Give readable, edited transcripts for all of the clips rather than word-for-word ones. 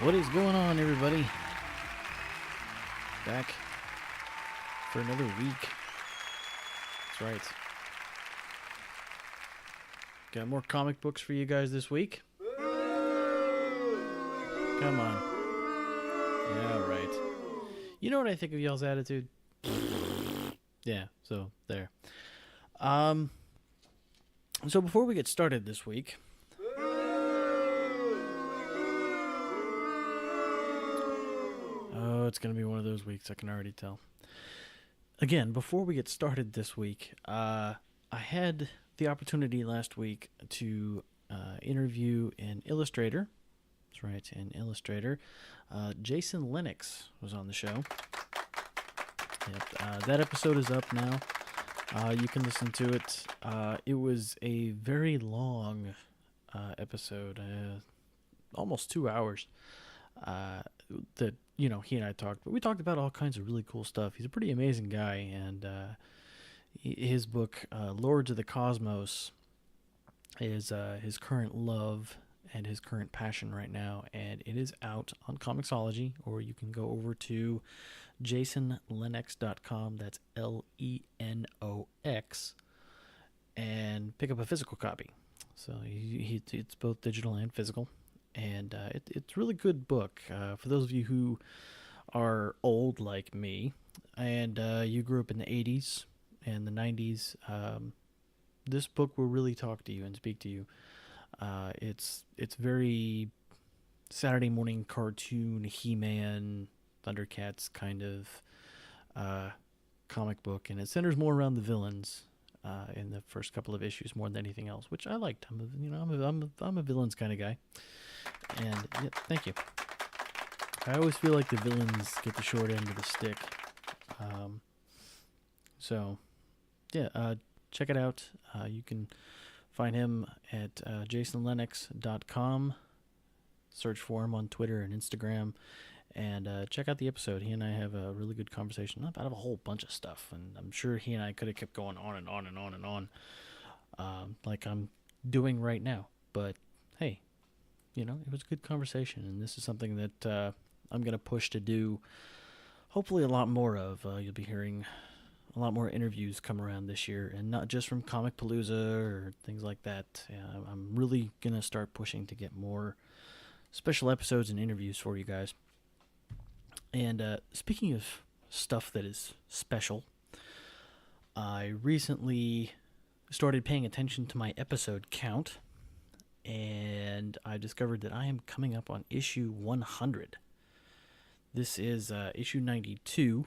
What is going on, everybody? Back for another week. That's right. Got more comic books for you guys this week. Come on. Yeah, right. You know what I think of y'all's attitude? Yeah, so there. Um, so before we get started this week, oh, it's going to be one of those weeks, I can already tell. Again, before we get started this week, I had the opportunity last week to interview an illustrator. That's right, an illustrator. Jason Lennox was on the show. Yep, that episode is up now. You can listen to it. It was a very long episode, almost 2 hours. That he and I talked, but we talked about all kinds of really cool stuff. He's a pretty amazing guy, and his book, Lords of the Cosmos, is his current love and his current passion right now, and it is out on Comixology, or you can go over to jasonlennox.com. That's Lenox, and pick up a physical copy. So it's both digital and physical, and it's a really good book for those of you who are old like me, and you grew up in the 80s and the 90s. This book will really talk to you and speak to you. It's very Saturday morning cartoon, He-Man, Thundercats kind of comic book, and it centers more around the villains in the first couple of issues more than anything else, which I liked. I'm a villains kind of guy, and yeah, thank you. I always feel like the villains get the short end of the stick. So yeah, check it out. You can find him at jasonlennox.com. Search for him on Twitter and Instagram, and check out the episode. He and I have a really good conversation about a whole bunch of stuff, and I'm sure he and I could have kept going on and on and on and on, like I'm doing right now. But hey, it was a good conversation, and this is something that I'm going to push to do hopefully a lot more of. You'll be hearing a lot more interviews come around this year, and not just from Comic Palooza or things like that. I'm really going to start pushing to get more special episodes and interviews for you guys. And speaking of stuff that is special, I recently started paying attention to my episode count, and I discovered that I am coming up on issue 100. This is issue 92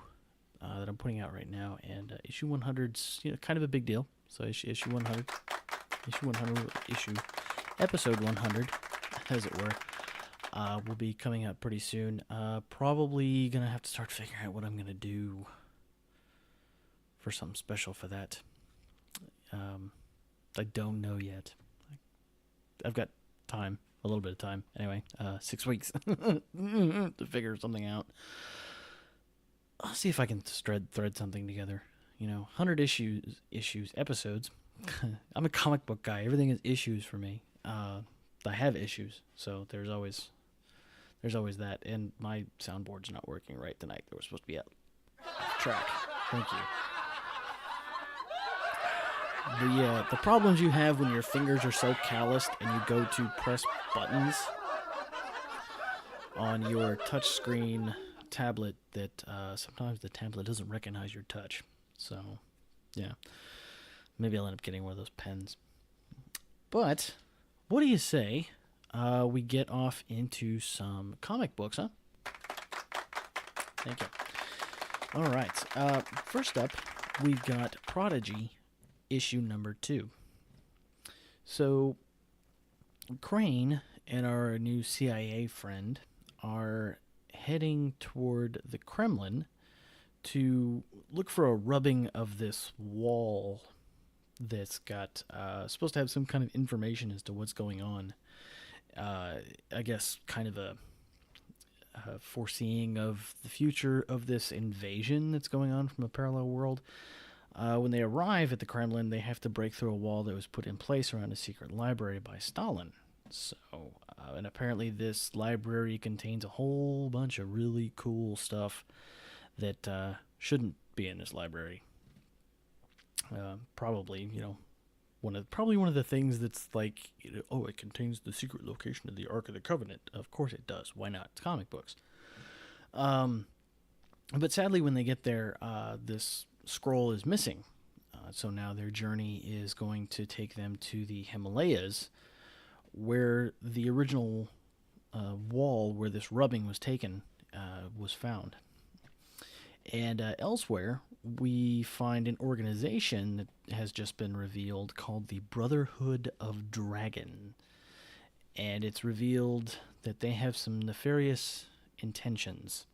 that I'm putting out right now, and issue 100's kind of a big deal. So issue 100, episode 100, as it were, will be coming out pretty soon. Probably gonna have to start figuring out what I'm gonna do for something special for that. I don't know yet. I've got time, a little bit of time. Anyway, 6 weeks to figure something out. I'll see if I can thread something together. 100 episodes. I'm a comic book guy. Everything is issues for me. I have issues, so there's always that. And my soundboard's not working right tonight. They were supposed to be off track. Thank you. The problems you have when your fingers are so calloused and you go to press buttons on your touchscreen tablet that sometimes the tablet doesn't recognize your touch. So, yeah. Maybe I'll end up getting one of those pens. But, what do you say we get off into some comic books, huh? Thank you. All right. First up, we've got Prodigy, issue number 2. So, Crane and our new CIA friend are heading toward the Kremlin to look for a rubbing of this wall that's got supposed to have some kind of information as to what's going on. I guess kind of a foreseeing of the future of this invasion that's going on from a parallel world. When they arrive at the Kremlin, they have to break through a wall that was put in place around a secret library by Stalin. So, and apparently this library contains a whole bunch of really cool stuff that shouldn't be in this library. Probably, probably one of the things that's like, oh, it contains the secret location of the Ark of the Covenant. Of course it does. Why not? It's comic books. But sadly, when they get there, this scroll is missing. So now their journey is going to take them to the Himalayas, where the original wall where this rubbing was taken was found. And elsewhere, we find an organization that has just been revealed called the Brotherhood of Dragon. And it's revealed that they have some nefarious intentions.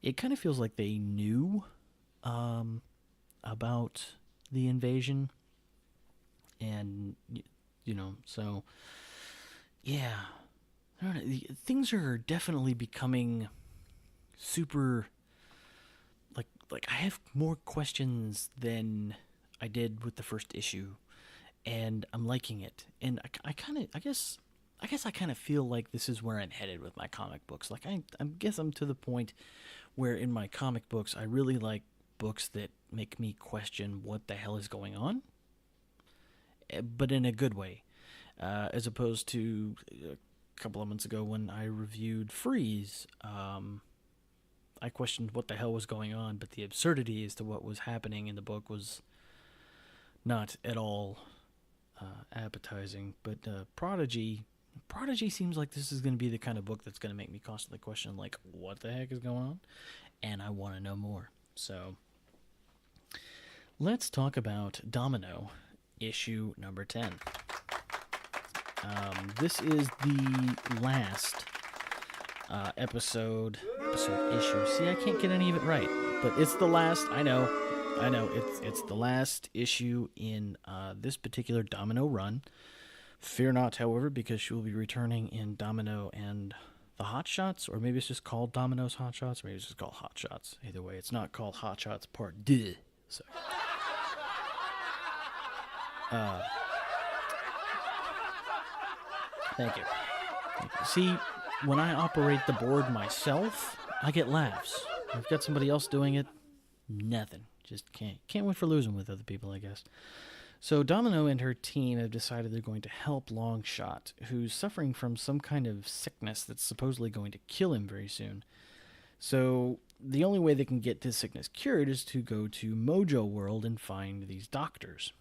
It kind of feels like they knew about the invasion. And, so, yeah. I don't know, things are definitely becoming super... Like I have more questions than I did with the first issue, and I'm liking it. And I guess I kind of feel like this is where I'm headed with my comic books. Like I guess I'm to the point where in my comic books I really like books that make me question what the hell is going on, but in a good way, as opposed to a couple of months ago when I reviewed Freeze. I questioned what the hell was going on, but the absurdity as to what was happening in the book was not at all appetizing. But Prodigy seems like this is going to be the kind of book that's going to make me constantly question, like, what the heck is going on? And I want to know more. So let's talk about Domino, issue number 10. This is the last episode issue. See, I can't get any of it right, but it's the last. I know. It's the last issue in this particular Domino run. Fear not, however, because she will be returning in Domino and the Hot Shots, or maybe it's just called Domino's Hot Shots, or maybe it's just called Hot Shots. Either way, it's not called Hot Shots Part 2. So, thank you. See, when I operate the board myself, I get laughs. I've got somebody else doing it, nothing. Just can't win for losing with other people, I guess. So Domino and her team have decided they're going to help Longshot, who's suffering from some kind of sickness that's supposedly going to kill him very soon. So the only way they can get this sickness cured is to go to Mojo World and find these doctors.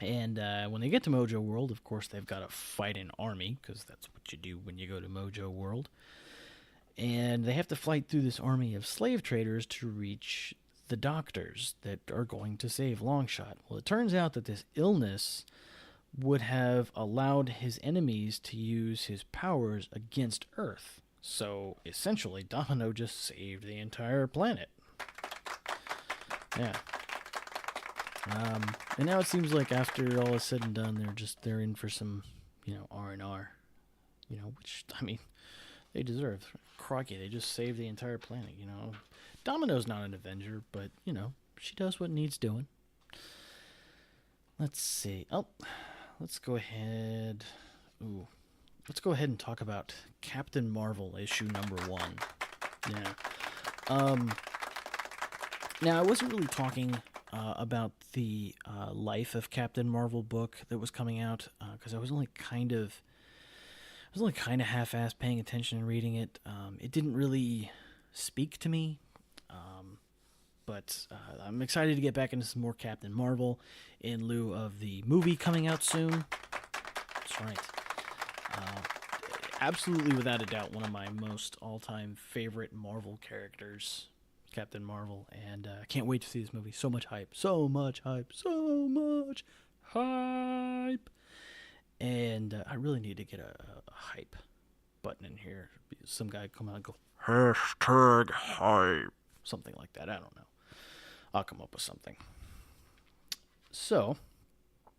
And when they get to Mojo World, of course, they've got to fight an army, because that's what you do when you go to Mojo World. And they have to fight through this army of slave traders to reach the doctors that are going to save Longshot. Well, it turns out that this illness would have allowed his enemies to use his powers against Earth. So, essentially, Domino just saved the entire planet. Yeah. And now it seems like after all is said and done, they're in for some, R&R, which, I mean, they deserve. Crikey, they just saved the entire planet, Domino's not an Avenger, but, she does what needs doing. Let's see. Oh, let's go ahead. Let's go ahead and talk about Captain Marvel issue number 1. Yeah. Now, I wasn't really talking about the Life of Captain Marvel book that was coming out, because I was only kind of half-assed paying attention and reading it. It didn't really speak to me, but I'm excited to get back into some more Captain Marvel in lieu of the movie coming out soon. That's right. Absolutely, without a doubt, one of my most all-time favorite Marvel characters, Captain Marvel, and I can't wait to see this movie. So much hype. And I really need to get a hype button in here. Some guy come out and go, #hype. Something like that. I don't know. I'll come up with something. So,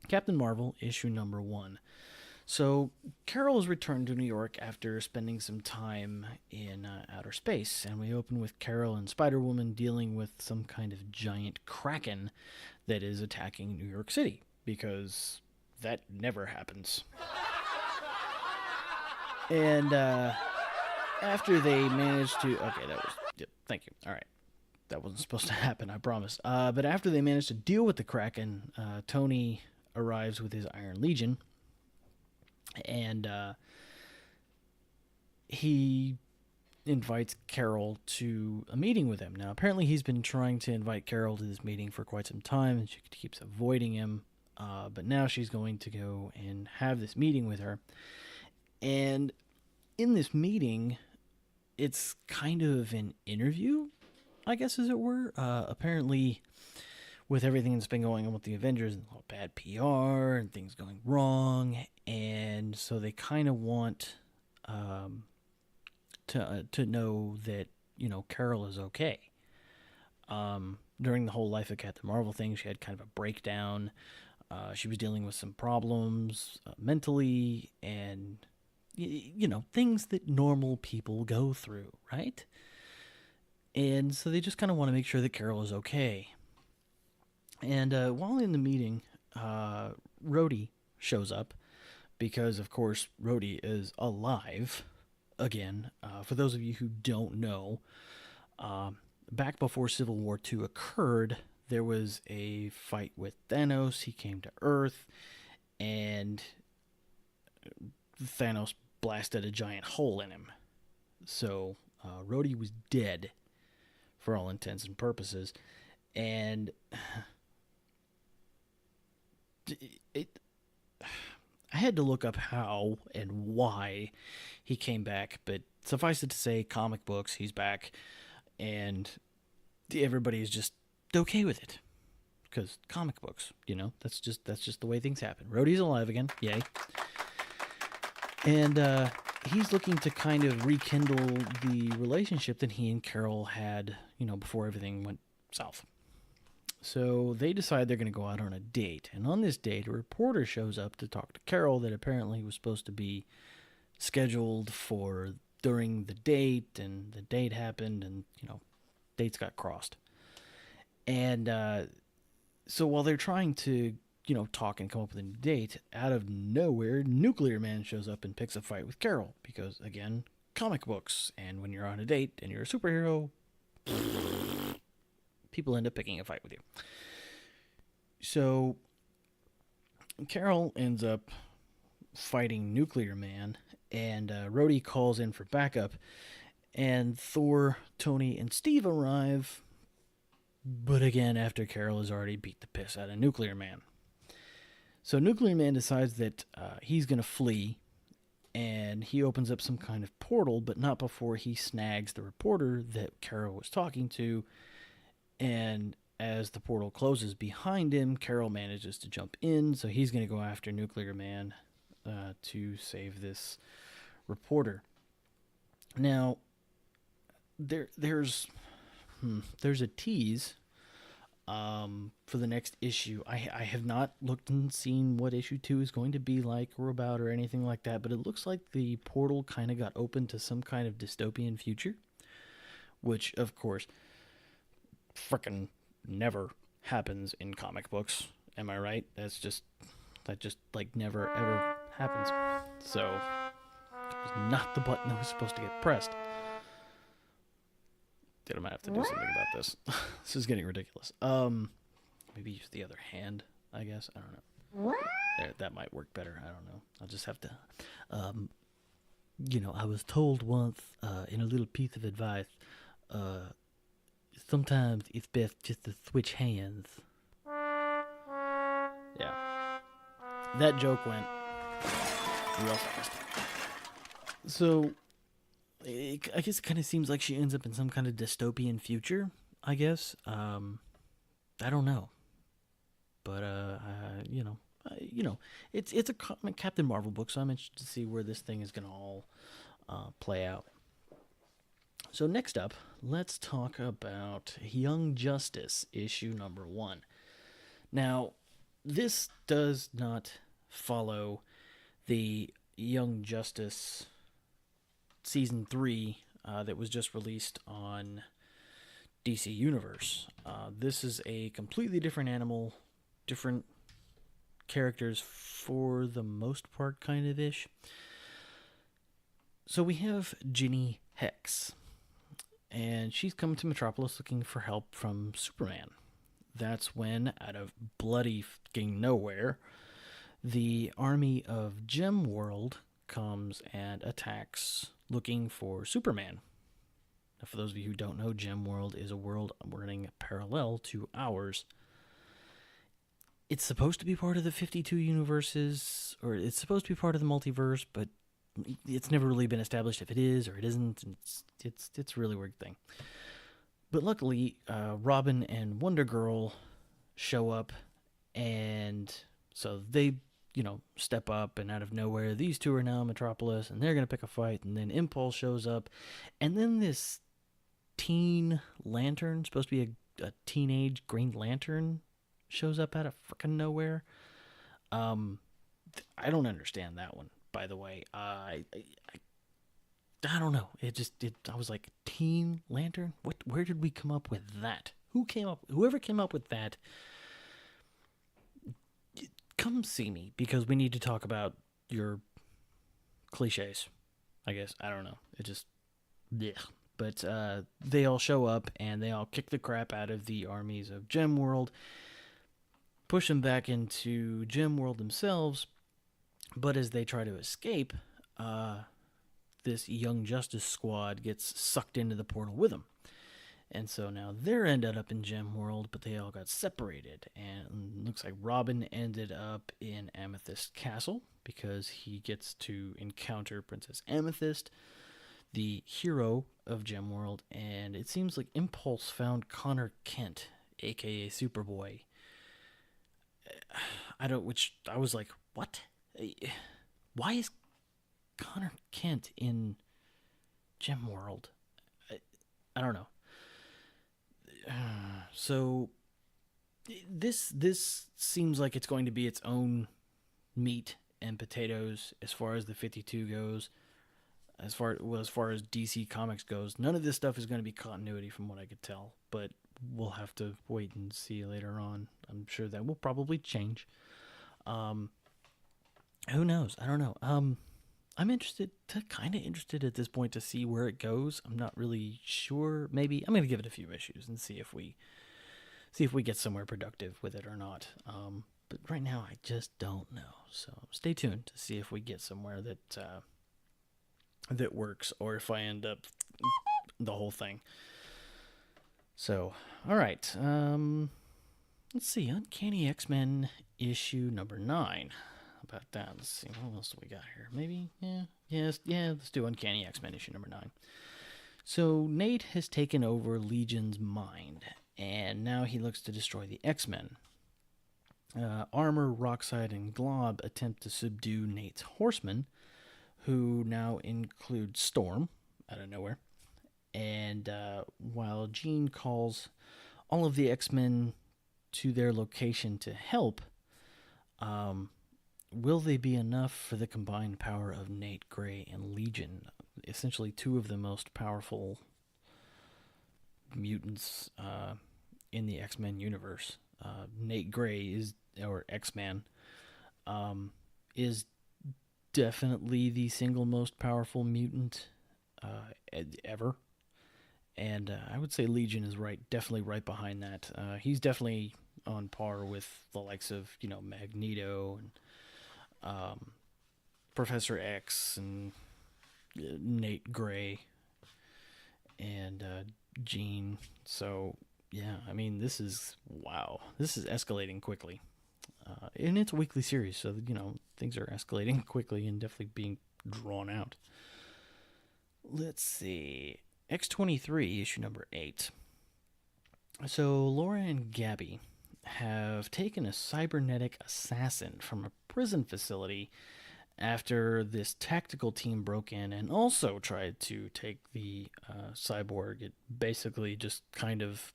Captain Marvel, issue number 1. So, Carol has returned to New York after spending some time in outer space, and we open with Carol and Spider-Woman dealing with some kind of giant kraken that is attacking New York City, because that never happens. And after they managed to, okay, that was, yep, thank you. All right, that wasn't supposed to happen, I promise. But after they managed to deal with the Kraken, Tony arrives with his Iron Legion, and he invites Carol to a meeting with him. Now, apparently, he's been trying to invite Carol to this meeting for quite some time, and she keeps avoiding him. But now she's going to go and have this meeting with her. And in this meeting, it's kind of an interview, I guess, as it were. Apparently, with everything that's been going on with the Avengers and bad PR and things going wrong, and so they kind of want to know that Carol is okay. During the whole Life of Captain Marvel thing, she had kind of a breakdown. She was dealing with some problems mentally, and things that normal people go through, right? And so they just kind of want to make sure that Carol is okay. And while in the meeting, Rhodey shows up because, of course, Rhodey is alive again. For those of you who don't know, back before Civil War II occurred, there was a fight with Thanos. He came to Earth, and Thanos blasted a giant hole in him. So Rhodey was dead for all intents and purposes. And I had to look up how and why he came back, but suffice it to say, comic books, he's back, and everybody is just okay with it. Because comic books, that's just the way things happen. Rhodey's alive again, yay. And he's looking to kind of rekindle the relationship that he and Carol had, before everything went south. So they decide they're going to go out on a date. And on this date, a reporter shows up to talk to Carol that apparently was supposed to be scheduled for during the date, and the date happened, and, dates got crossed. And so while they're trying to, talk and come up with a new date, out of nowhere, Nuclear Man shows up and picks a fight with Carol. Because, again, comic books. And when you're on a date and you're a superhero, people end up picking a fight with you. So Carol ends up fighting Nuclear Man, and Rhodey calls in for backup, and Thor, Tony, and Steve arrive, but again, after Carol has already beat the piss out of Nuclear Man. So Nuclear Man decides that he's going to flee, and he opens up some kind of portal, but not before he snags the reporter that Carol was talking to. And as the portal closes behind him, Carol manages to jump in, so he's going to go after Nuclear Man to save this reporter. Now, there's a tease for the next issue. I have not looked and seen what issue 2 is going to be like or about or anything like that, but it looks like the portal kind of got open to some kind of dystopian future, which, of course, frickin' never happens in comic books. Am I right? That just like never ever happens. So it was not the button that was supposed to get pressed. I might have to do something about this. This is getting ridiculous. Maybe use the other hand, I guess. I don't know. There, that might work better. I don't know. I'll just have to. I was told once in a little piece of advice. Sometimes it's best just to switch hands. Yeah. That joke went real fast. So, I guess it kind of seems like she ends up in some kind of dystopian future, I guess. I don't know. But, it's a Captain Marvel book, so I'm interested to see where this thing is going to all play out. So next up, let's talk about Young Justice, issue number 1. Now, this does not follow the Young Justice season 3 that was just released on DC Universe. This is a completely different animal, different characters for the most part, kind of ish. So we have Ginny Hex, and she's come to Metropolis looking for help from Superman. That's when, out of bloody fucking nowhere, the army of Gem World comes and attacks looking for Superman. Now, for those of you who don't know, Gem World is a world running parallel to ours. It's supposed to be part of the 52 universes, or it's supposed to be part of the multiverse, but it's never really been established if it is or it isn't. It's a really weird thing. But luckily, Robin and Wonder Girl show up, and so they, step up, and out of nowhere, these two are now in Metropolis, and they're going to pick a fight, and then Impulse shows up, and then this teen lantern, supposed to be a teenage Green Lantern, shows up out of freaking nowhere. I don't understand that one, by the way. I don't know. I was like, Teen Lantern? Where did we come up with that? Whoever came up with that, come see me, because we need to talk about your cliches, I guess. I don't know. It just, blech. But they all show up, and they all kick the crap out of the armies of Gem World, push them back into Gem World themselves. But as they try to escape, this Young Justice squad gets sucked into the portal with them. And so now they're ended up in Gem World, but they all got separated. And it looks like Robin ended up in Amethyst Castle because he gets to encounter Princess Amethyst, the hero of Gem World. And it seems like Impulse found Connor Kent, aka Superboy. Which I was like, what? Why is Connor Kent in Gem World? I don't know. So this seems like it's going to be its own meat and potatoes as far as the 52 goes. As far as DC Comics goes, none of this stuff is going to be continuity from what I could tell, but we'll have to wait and see later on. I'm sure that will probably change. Who knows? I don't know. I'm kind of interested at this point to see where it goes. I'm not really sure. Maybe I'm going to give it a few issues and see if we get somewhere productive with it or not. But right now, I just don't know. So stay tuned to see if we get somewhere that works, or if I end up the whole thing. So, all right. Let's see. Uncanny X-Men issue number 9. About that. Let's see, what else do we got here? Maybe, let's do Uncanny X-Men issue number 9. So Nate has taken over Legion's mind, and now he looks to destroy the X-Men. Armor, Rockside, and Glob attempt to subdue Nate's horsemen, who now include Storm, out of nowhere. And while Jean calls all of the X-Men to their location to help, will they be enough for the combined power of Nate, Grey, and Legion? Essentially two of the most powerful mutants in the X-Men universe. Nate Grey or X-Man, is definitely the single most powerful mutant ever. And I would say Legion is definitely right behind that. He's definitely on par with the likes of, Magneto and Professor X and Nate Grey and Jean. So, yeah, I mean, this is escalating quickly. And it's a weekly series, so, things are escalating quickly and definitely being drawn out. Let's see. X-23, issue number 8. So, Laura and Gabby have taken a cybernetic assassin from a prison facility after this tactical team broke in and also tried to take the cyborg. It basically just kind of...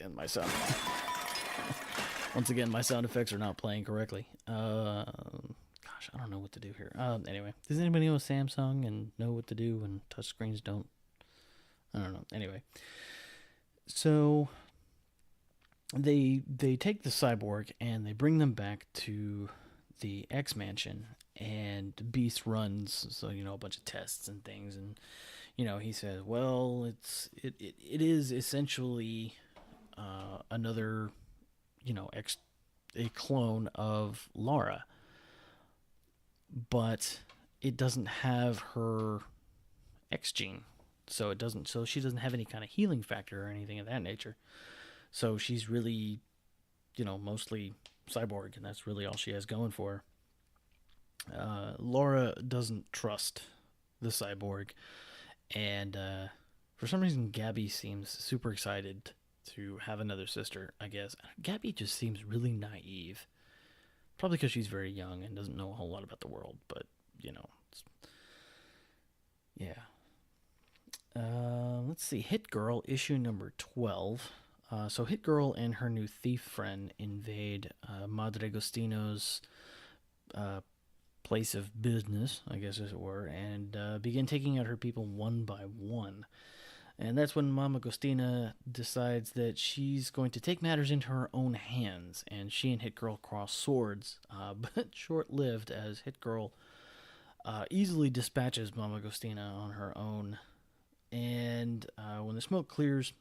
And my sound... Once again, my sound effects are not playing correctly. Gosh, I don't know what to do here. Anyway, does anybody know Samsung and know what to do when touchscreens don't? I don't know. Anyway, so they take the cyborg and they bring them back to the X Mansion, and Beast runs, so a bunch of tests and things, and he says, well, it is essentially another a clone of Lara, but it doesn't have her X gene, so she doesn't have any kind of healing factor or anything of that nature. So she's really, mostly cyborg, and that's really all she has going for her. Laura doesn't trust the cyborg, and for some reason, Gabby seems super excited to have another sister, I guess. Gabby just seems really naive. Probably because she's very young and doesn't know a whole lot about the world, but, yeah. Let's see. Hit Girl, issue number 12. So Hit Girl and her new thief friend invade Madre Agostino's place of business, I guess as it were, and begin taking out her people one by one. And that's when Mama Agostina decides that she's going to take matters into her own hands, and she and Hit Girl cross swords, but short-lived, as Hit Girl easily dispatches Mama Agostina on her own. And when the smoke clears,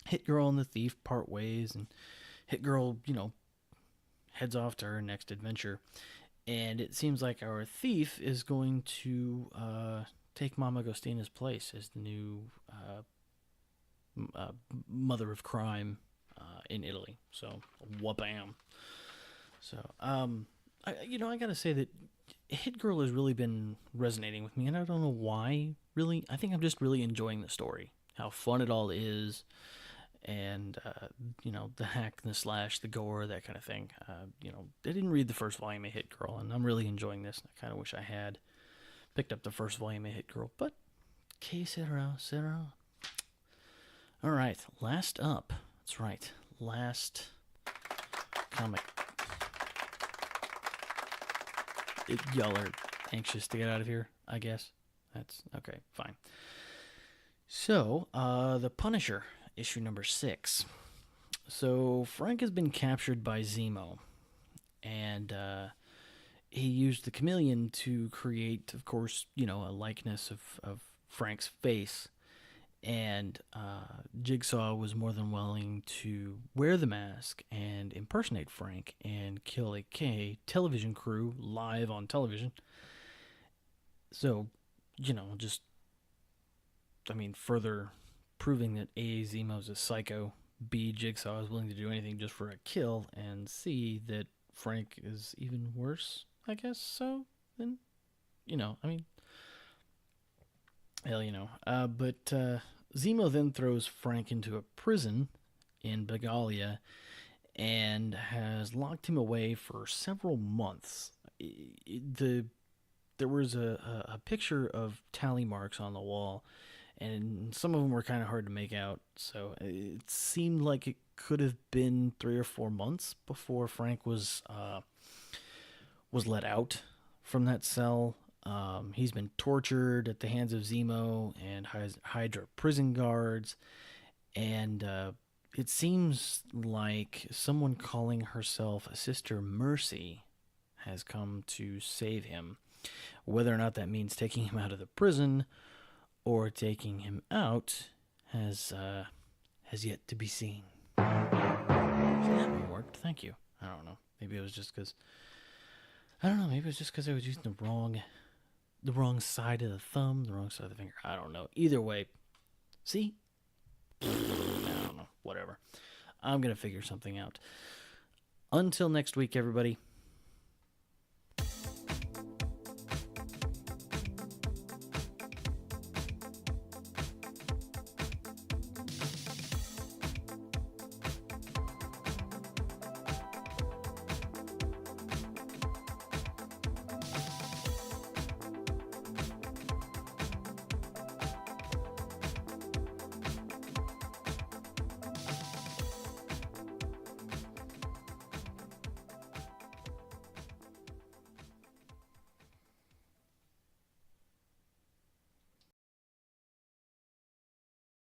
Hit Girl and the thief part ways, and Hit Girl, heads off to her next adventure. And it seems like our thief is going to take Mama Agostina's place as the new mother of crime in Italy. So, wha-bam. So, I gotta say that Hit Girl has really been resonating with me, and I don't know why, really. I think I'm just really enjoying the story, how fun it all is, and, the hack and the slash, the gore, that kind of thing. I didn't read the first volume of Hit Girl, and I'm really enjoying this. I kind of wish I had picked up the first volume of Hit Girl, but que sera. All right, last up. That's right, last comic. Y'all are anxious to get out of here, I guess. That's okay, fine. So, The Punisher, issue number 6. So, Frank has been captured by Zemo, and he used the chameleon to create, of course, a likeness of Frank's face. And Jigsaw was more than willing to wear the mask and impersonate Frank and kill a television crew live on television. So, further proving that A, Zemo's a psycho, B, Jigsaw is willing to do anything just for a kill, and C, that Frank is even worse, I guess so, then, hell, but Zemo then throws Frank into a prison in Begalia and has locked him away for several months. There was a picture of tally marks on the wall, and some of them were kind of hard to make out, so it seemed like it could have been 3 or 4 months before Frank was let out from that cell. He's been tortured at the hands of Zemo and Hydra prison guards, and it seems like someone calling herself Sister Mercy has come to save him. Whether or not that means taking him out of the prison or taking him out has yet to be seen. So that one worked. Thank you. I don't know. Maybe it was just because I was using the wrong side of the thumb, the wrong side of the finger. I don't know. Either way, see? I don't know. Whatever. I'm going to figure something out. Until next week, everybody.